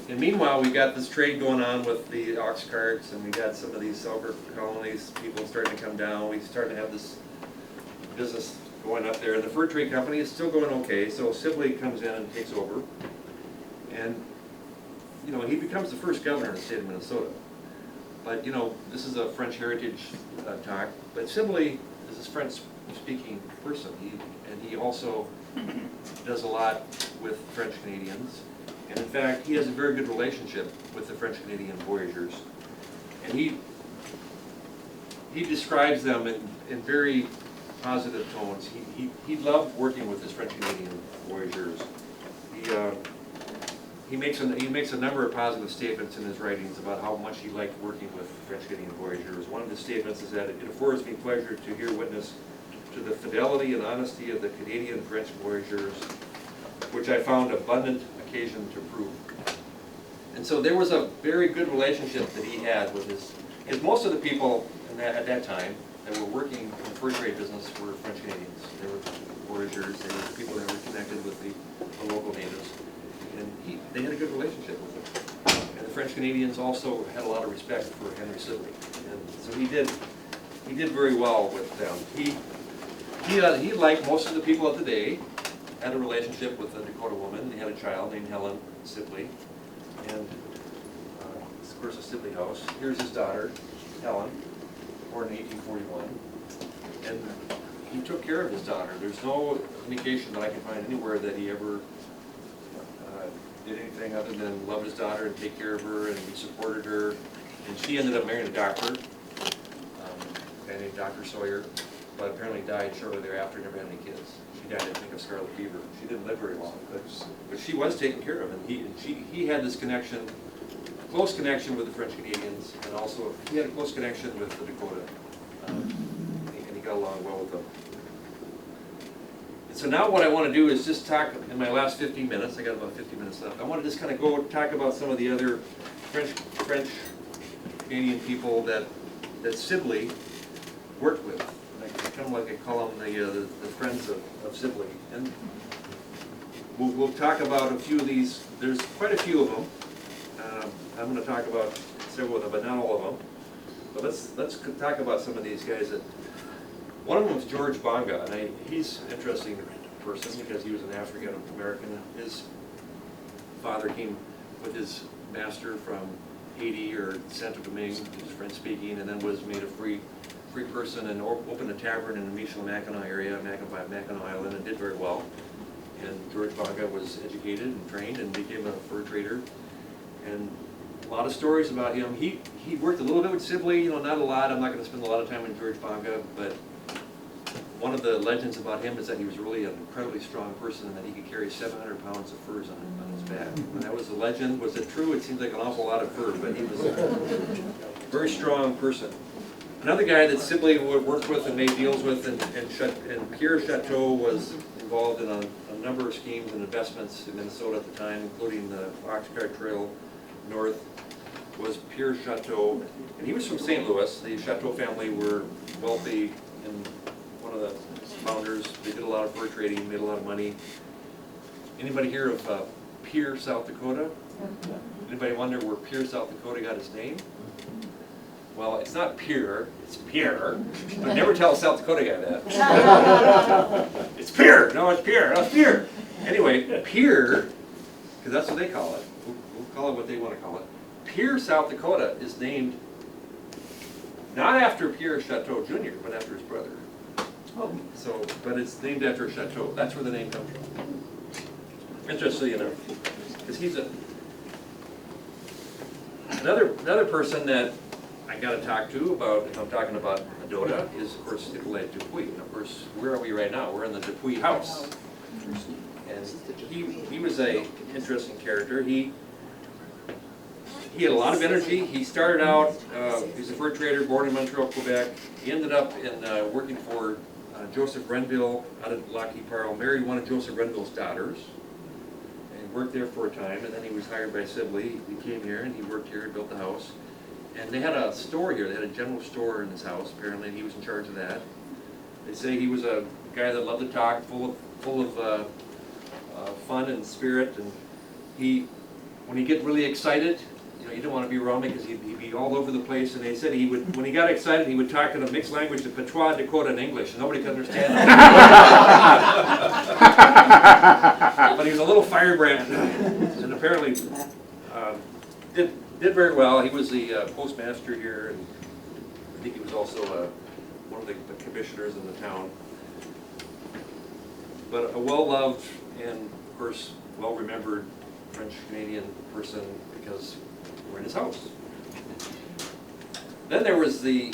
And meanwhile, we got this trade going on with the ox carts, and we got some of these silver colonies, people starting to come down. We started to have this business going up there. The fur trade company is still going okay, so Sibley comes in and takes over. And, he becomes the first governor of the state of Minnesota. But, this is a French heritage talk, but Sibley is this French-speaking person. He also does a lot with French Canadians. And in fact, he has a very good relationship with the French Canadian voyageurs. And he describes them in very positive tones. He loved working with his French Canadian voyageurs. He makes a number of positive statements in his writings about how much he liked working with French Canadian voyageurs. One of the statements is that it affords me pleasure to hear witness to the fidelity and honesty of the Canadian French voyageurs, which I found abundant occasion to prove. And so there was a very good relationship that he had with because most of the people at that time that were working in the fur trade business were French Canadians. They were voyageurs, they were people that were connected with the local natives. And they had a good relationship with him. And the French Canadians also had a lot of respect for Henry Sibley. And so he did very well with them. He like most of the people of the day, had a relationship with a Dakota woman. They had a child named Helen Sibley. And of course, a Sibley house. Here's his daughter, Helen, born in 1841. And he took care of his daughter. There's no indication that I can find anywhere that he ever did anything other than love his daughter and take care of her, and he supported her. And she ended up marrying a doctor, a guy named Dr. Sawyer, but apparently died shortly thereafter, never had any kids. She died, I think, of scarlet fever. She didn't live very long, but she was taken care of, and he had this connection, close connection with the French Canadians, and also he had a close connection with the Dakota, and he got along well with them. So now what I want to do is just talk, in my last 15 minutes, I got about 50 minutes left, I want to just kind of go talk about some of the other French Canadian people that Sibley worked with. Kind of like I call them the friends of Sibley. And we'll talk about a few of these. There's quite a few of them. I'm going to talk about several of them, but not all of them. But let's talk about some of these guys. One of them was George Bonga, and he's an interesting person because he was an African American. His father came with his master from Haiti or Santo Domingue. He was French speaking, and then was made a free person and opened a tavern in the Michilimackinac area, Mackinac Island, and did very well. And George Bonga was educated and trained and became a fur trader. And a lot of stories about him. He worked a little bit with Sibley, not a lot. I'm not going to spend a lot of time on George Bonga, but one of the legends about him is that he was really an incredibly strong person and that he could carry 700 pounds of furs on his back. And that was the legend. Was it true? It seems like an awful lot of fur, but he was a very strong person. Another guy that Sibley worked with and made deals with, and Pierre Chateau was involved in a number of schemes and investments in Minnesota at the time, including the Oxcart Trail North, was Pierre Chateau. And he was from St. Louis. The Chateau family were wealthy, and one of the founders. They did a lot of fur trading, made a lot of money. Anybody hear of Pierre, South Dakota? Anybody wonder where Pierre, South Dakota got its name? Well, it's not Pierre, it's Pierre. But never tell a South Dakota guy that. It's Pierre. No, it's Pierre. No, it's Pierre. Anyway, Pierre, because that's what they call it. We'll call it what they want to call it. Pierre, South Dakota is named not after Pierre Chateau Jr., but after his brother. So, but it's named after a chateau. That's where the name comes from. Interesting enough, because he's another person that I got to talk to about, if I'm talking about Mendota, is of course Nicolette Dupuy. And of course, where are we right now? We're in the Dupuy house, and he was a interesting character. He had a lot of energy. He started out, he was a fur trader, born in Montreal, Quebec. He ended up in working for Joseph Renville out of Lockheed Parle, married one of Joseph Renville's daughters, and worked there for a time, and then he was hired by Sibley. He came here, and he worked here, built the house. And they had a store here. They had a general store in his house, apparently, and he was in charge of that. They say he was a guy that loved to talk, full of fun and spirit, and when he get really excited, you didn't want to be around him because he'd be all over the place. And they said he would, when he got excited, he would talk in a mixed language of Patois, Dakota, and English, and nobody could understand him. But he was a little firebrand, and apparently did very well. He was the postmaster here, and I think he was also one of the commissioners in the town. But a well-loved and, of course, well-remembered French-Canadian person because we're in his house. Then there was the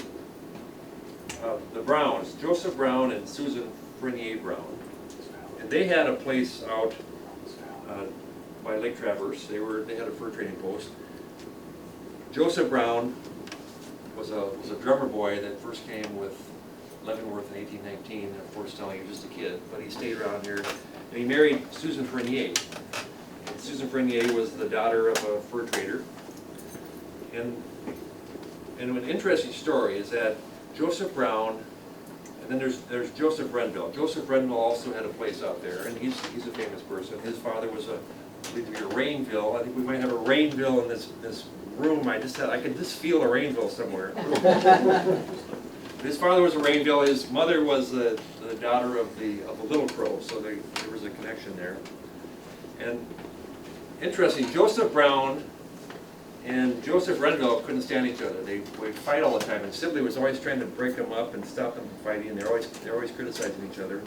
Browns, Joseph Brown and Susan Frenier Brown. And they had a place out by Lake Traverse. They had a fur trading post. Joseph Brown was a drummer boy that first came with Leavenworth in 1819. Of course, telling he was just a kid, but he stayed around here. And he married Susan Frenier. And Susan Frenier was the daughter of a fur trader. And an interesting story is that Joseph Brown, and then there's Joseph Renville. Joseph Renville also had a place out there, and he's a famous person. His father was I believe to be a Rainville. I think we might have a Rainville in this room. I could just feel a Rainville somewhere. His father was a Rainville. His mother was the daughter of the Little Crow, so there was a connection there. And interesting, Joseph Brown and Joseph Renville couldn't stand each other. They would fight all the time, and Sibley was always trying to break them up and stop them from fighting, and they're always criticizing each other.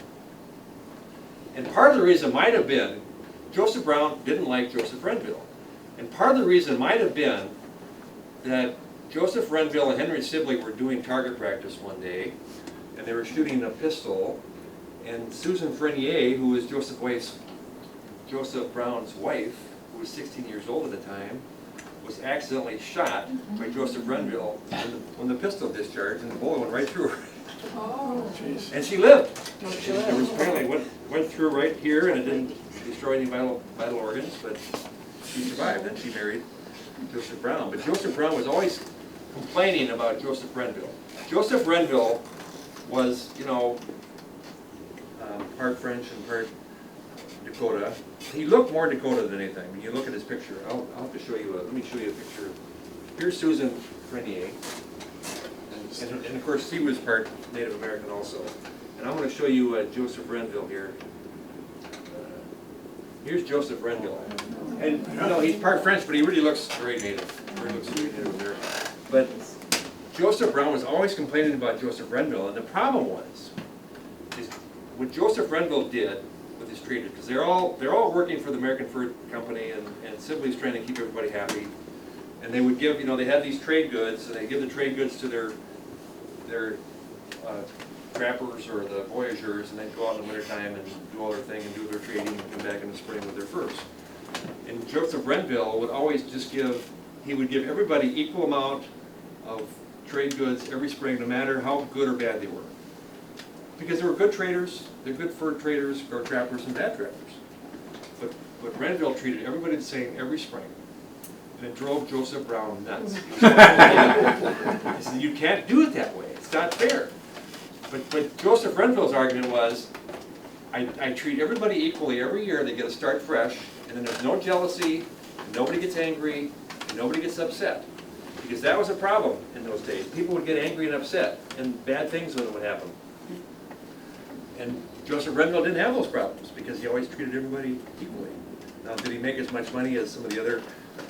And part of the reason might have been Joseph Brown didn't like Joseph Renville. And part of the reason might have been that Joseph Renville and Henry Sibley were doing target practice one day, and they were shooting a pistol, and Susan Frenier, who was Joseph Brown's wife, who was 16 years old at the time, was accidentally shot by Joseph Renville when the pistol discharged, and the bullet went right through her. Oh, jeez. And she lived. It was apparently went through right here, and it didn't destroy any vital organs, but she survived, and she married Joseph Brown. But Joseph Brown was always complaining about Joseph Renville. Joseph Renville was, part French and part Dakota. He looked more Dakota than anything. When you look at his picture, I'll have to show you. Let me show you a picture. Here's Susan Frenier, and of course he was part Native American also. And I'm going to show you Joseph Renville here. Here's Joseph Renville, and he's part French, but he really looks very Native. He looks very Native American. But Joseph Brown was always complaining about Joseph Renville, and the problem was what Joseph Renville did with his traders, because they're all working for the American Fur Company, and Sibley's trying to keep everybody happy. And they would give, they had these trade goods, and they give the trade goods to their trappers or the voyageurs, and they'd go out in the wintertime and do all their thing and do their trading and come back in the spring with their furs. And Joseph Renville would always just he would give everybody equal amount of trade goods every spring, no matter how good or bad they were. Because there were good traders, they're good fur traders, or trappers, and bad trappers. But Renville treated everybody the same every spring. And it drove Joseph Brown nuts. He said, you can't do it that way, it's not fair. But Joseph Renville's argument was, I treat everybody equally every year, they get to start fresh, and then there's no jealousy, and nobody gets angry, and nobody gets upset. Because that was a problem in those days. People would get angry and upset, and bad things would happen. And Joseph Renville didn't have those problems, because he always treated everybody equally. Now, did he make as much money as some of the other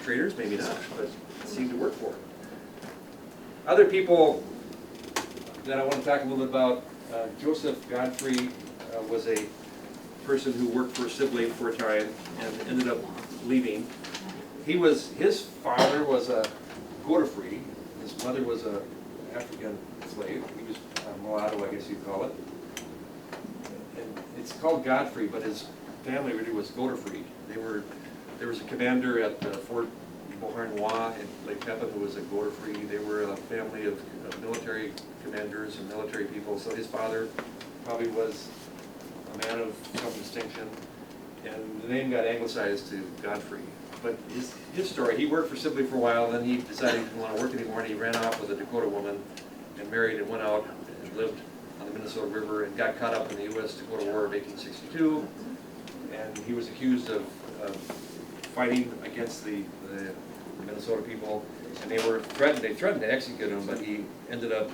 traders? Maybe not, but it seemed to work for him. Other people that I want to talk a little bit about, Joseph Godfrey was a person who worked for Sibley for a time and ended up leaving. His father was a Godfrey. His mother was an African slave. He was a mulatto, I guess you'd call it. And it's called Godfrey, but his family really was Godfrey. There was a commander at Fort Beauharnois in Lake Pepin who was a Godfrey. They were a family of military commanders and military people. So his father probably was a man of some distinction, and the name got anglicized to Godfrey. But his story, he worked for Sibley for a while, then he decided he didn't want to work anymore, and he ran off with a Dakota woman and married and went out and lived on the Minnesota River and got caught up in the U.S.-Dakota War of 1862. And he was accused of fighting against the Minnesota people, and they threatened to execute him, but he ended up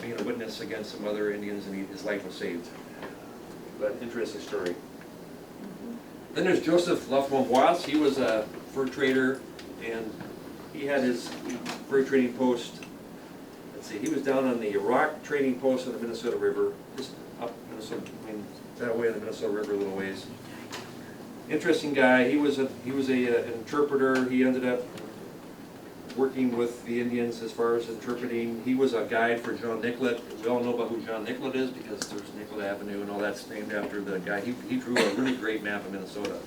being a witness against some other Indians, and his life was saved. But interesting story. Then there's Joseph Laframboise. He was a fur trader, and he had his fur trading post. Let's see, he was down on the Rock trading post on the Minnesota River, just up Minnesota, that way on the Minnesota River a little ways. Interesting guy. He was an interpreter. He ended up working with the Indians as far as interpreting. He was a guide for John Nicollet. We all know about who John Nicollet is because there's Nicollet Avenue and all that's named after the guy. He drew a really great map of Minnesota.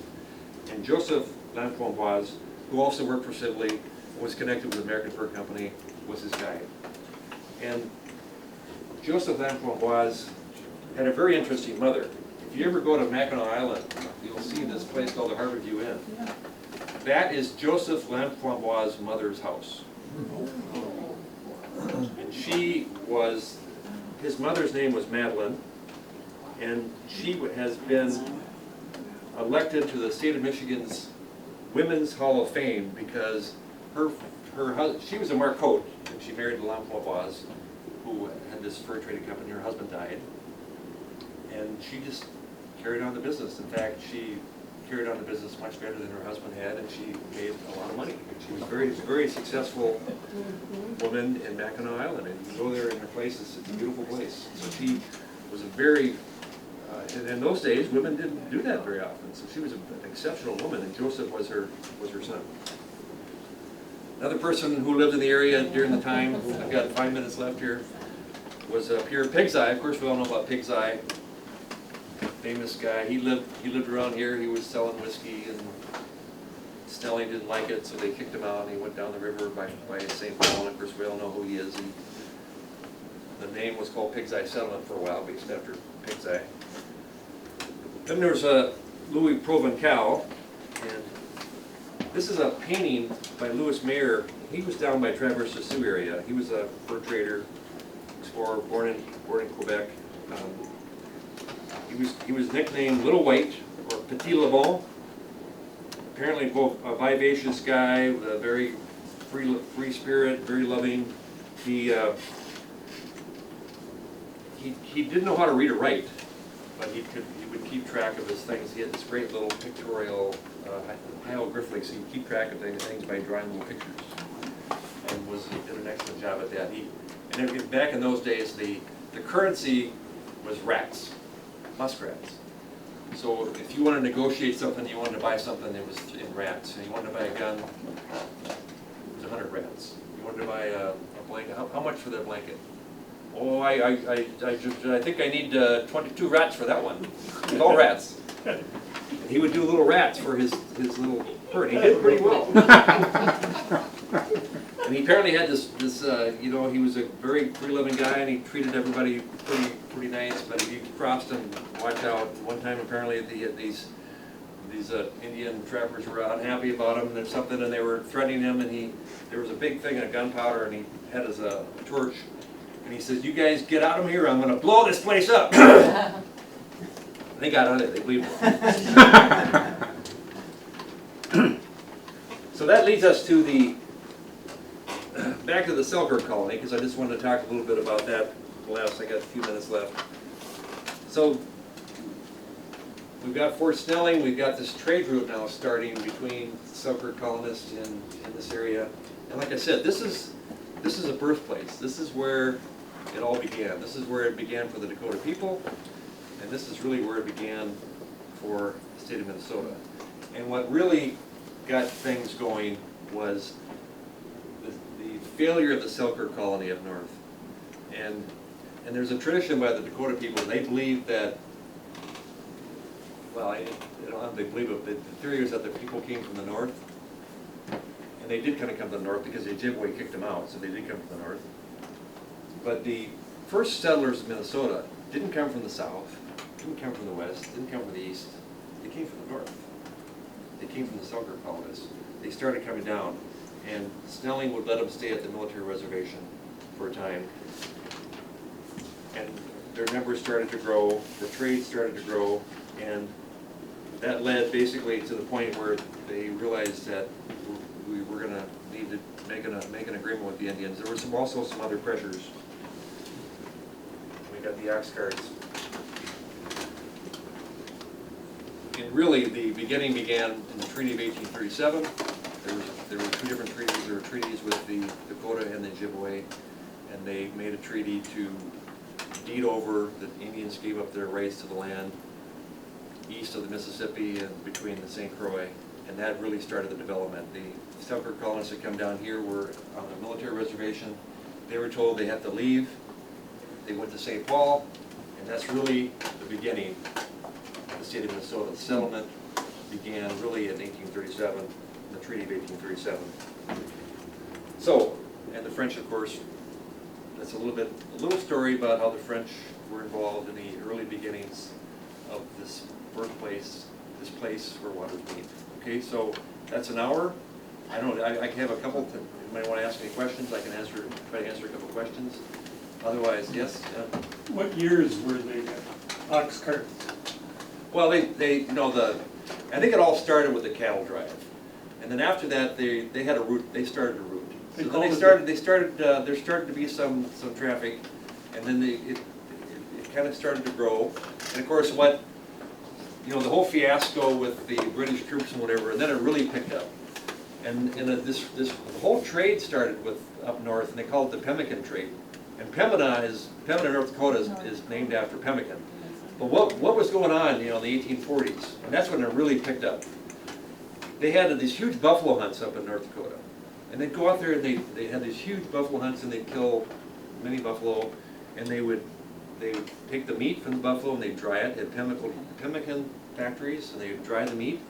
And Joseph Laframboise, who also worked for Sibley, was connected with the American Fur Company, was his guide. And Joseph Laframboise had a very interesting mother. If you ever go to Mackinac Island, you'll see this place called the Harborview Inn. That is Joseph Laframboise's mother's house. And his mother's name was Madeline, and she has been elected to the state of Michigan's Women's Hall of Fame because she was a Marcotte, and she married Laframboise, who had this fur trading company. Her husband died, and she just carried on the business. In fact, she carried on the business much better than her husband had, and she made a lot of money. She was a very, very successful woman in Mackinac Island, and you go there in her place, it's a beautiful place. So she was a very, and in those days, women didn't do that very often, so she was an exceptional woman, and Joseph was her son. Another person who lived in the area during the time, I've got 5 minutes left here, was Pierre Pigseye. Of course, we all know about Pigseye. Famous guy. He lived around here. He was selling whiskey, and Snelling didn't like it, so they kicked him out, and he went down the river by St. Paul, and of course we all know who he is. The name was called Pigseye Settlement for a while, based after Pigseye. Then there's Louis Provencal, and this is a painting by Louis Mayer. He was down by Traverse des Sioux area. He was a fur trader, explorer, born in Quebec. He was nicknamed Little White or Petit Le Bon. Apparently both a vivacious guy with a very free spirit, very loving. He didn't know how to read or write, but he would keep track of his things. He had this great little pictorial hieroglyphics. He would keep track of things by drawing little pictures, and did an excellent job at that. And back in those days, the currency was rats. Muskrats. So if you wanted to negotiate something, you wanted to buy something, it was in rats. And you wanted to buy a gun, it was 100 rats. You wanted to buy a blanket, how much for that blanket? Oh, I think I need 22 rats for that one. All rats. And he would do little rats for his little herd. He did pretty well. And he apparently had this you know, he was a very free-living guy, and he treated everybody pretty nice. But if you crossed him, watch out. One time apparently these Indian trappers were unhappy about him or something, and they were threatening him. And there was a big thing of gunpowder, and he had his torch. And he says, "You guys get out of here, I'm going to blow this place up." And they got out of it, they believed it. So that leads us to back to the Selkirk colony, because I just wanted to talk a little bit about that last. I got a few minutes left. So we've got Fort Snelling, we've got this trade route now starting between Selkirk colonists in this area. And like I said, this is a birthplace. This is where it all began. This is where it began for the Dakota people, and this is really where it began for the state of Minnesota. And what really got things going was the failure of the Selkirk colony up north. And there's a tradition by the Dakota people. They believe that, well, I don't know if they believe it, but the theory is that the people came from the north. And they did kind of come to the north because the Ojibwe kicked them out, so they did come from the north. But the first settlers of Minnesota didn't come from the south, didn't come from the west, didn't come from the east. They came from the north. They came from the Selkirk colonists. They started coming down, and Snelling would let them stay at the military reservation for a time. And their numbers started to grow, the trade started to grow, and that led basically to the point where they realized that we were going to need to make an agreement with the Indians. There were also some other pressures. We got the ox carts. And really, the beginning began in the Treaty of 1837. There were two different treaties. There were treaties with the Dakota and the Ojibwe, and they made a treaty to deed over. The Indians gave up their rights to the land east of the Mississippi and between the St. Croix, and that really started the development. The Selkirk colonists that come down here were on the military reservation. They were told they had to leave. They went to St. Paul, and that's really the beginning of the state of Minnesota. The settlement began really in 1837, the Treaty of 1837. So, and the French, of course, that's a little story about how the French were involved in the early beginnings of this birthplace, this place where waters meet. Okay, so that's an hour. I don't know, I can have a couple, you might want to ask any questions, I can try to answer a couple questions. Otherwise, yes? What years were they ox carts? Well, they you know, I think it all started with the cattle drive. And then after that, they had a route, they started a route. So then there started to be some traffic, and then it kind of started to grow. And of course, you know, the whole fiasco with the British troops and whatever, and then it really picked up. And this whole trade started with up north, and they call it the pemmican trade. And Pembina, North Dakota, is named after pemmican. But what was going on, you know, in the 1840s, and that's when it really picked up. They had these huge buffalo hunts up in North Dakota, and they'd go out there and they had these huge buffalo hunts, and they'd kill many buffalo, and they would take the meat from the buffalo and they'd dry it. They had pemmican factories, and they would dry the meat.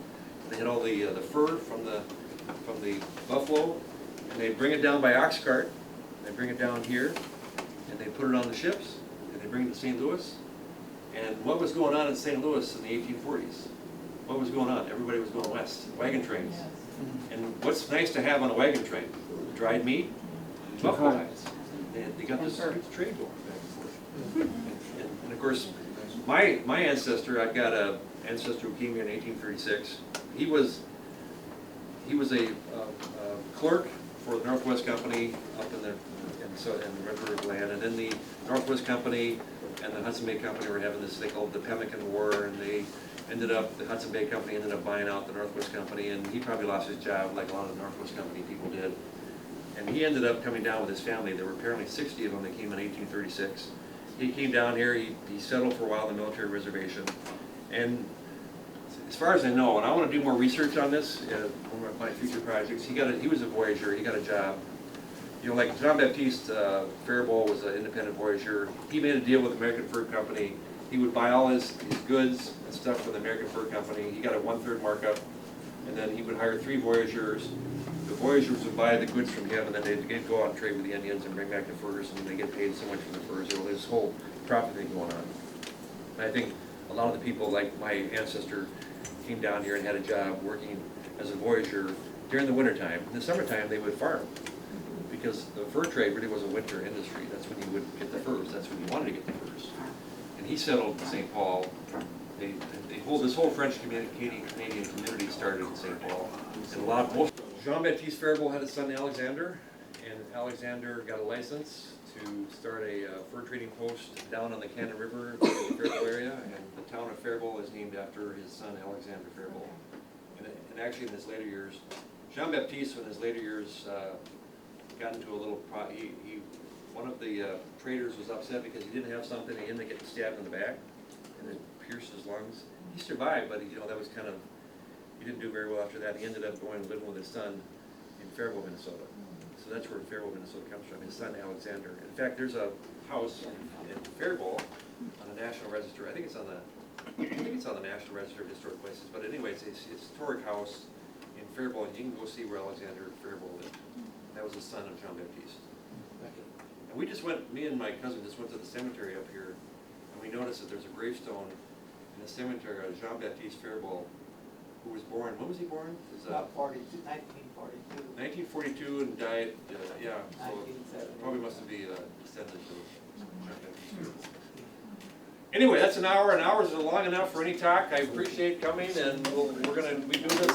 They had all the fur from the buffalo, and they'd bring it down by ox cart. They bring it down here, and they put it on the ships, and they bring it to St. Louis. And what was going on in St. Louis in the 1840s? What was going on? Everybody was going west, wagon trains. And what's nice to have on a wagon train? Dried meat, buffalo hides. They got this trade going back and forth. And of course, my ancestor, I've got an ancestor who came here in 1836. He was a clerk for the Northwest Company up in the Red River land, and then the Northwest Company and the Hudson Bay Company were having this thing called the Pemmican War, and the Hudson Bay Company ended up buying out the Northwest Company, and he probably lost his job like a lot of the Northwest Company people did. And he ended up coming down with his family. There were apparently 60 of them that came in 1836. He came down here, he settled for a while on the military reservation, and as far as I know, and I want to do more research on this, one of my future projects, he was a voyager, he got a job You know, like Jean-Baptiste Faribault was an independent voyageur. He made a deal with American Fur Company. He would buy all his goods and stuff from the American Fur Company. He got a 1/3 markup, and then he would hire 3 voyageurs. The voyageurs would buy the goods from him, and then they'd go out and trade with the Indians and bring back the furs, and they get paid so much for the furs. There's this whole profit thing going on. And I think a lot of the people, like my ancestor, came down here and had a job working as a voyageur during the wintertime. In the summertime, they would farm, because the fur trade really was a winter industry. That's when you would get the furs. That's when you wanted to get the furs. And he settled in St. Paul. This whole French Canadian community started in St. Paul. And most Jean-Baptiste Faribault had a son, Alexander, and Alexander got a license to start a fur trading post down on the Canada River in the Faribault area, and the town of Faribault is named after his son, Alexander Faribault. And actually in his later years, Jean-Baptiste, in his later years, got into a little, one of the traders was upset because he didn't have something, he ended up getting stabbed in the back, and it pierced his lungs. He survived, but that was kind of, he didn't do very well after that. He ended up going and living with his son in Faribault, Minnesota. So that's where Faribault, Minnesota comes from, his son Alexander. In fact, there's a house in Faribault on the National Register. I think it's on the National Register of Historic Places. But anyways, it's a historic house in Faribault, and you can go see where Alexander Faribault lived. That was the son of Jean-Baptiste. And we just went, me and my cousin just went to the cemetery up here, and we noticed that there's a gravestone in the cemetery of Jean-Baptiste Faribault, who was born, when was he born? About 1942. 1942 and died, yeah, so 1970. probably must be a descendant of Jean-Baptiste Faribault. Anyway, that's an hour. An hour is long enough for any talk. I appreciate coming, and we do this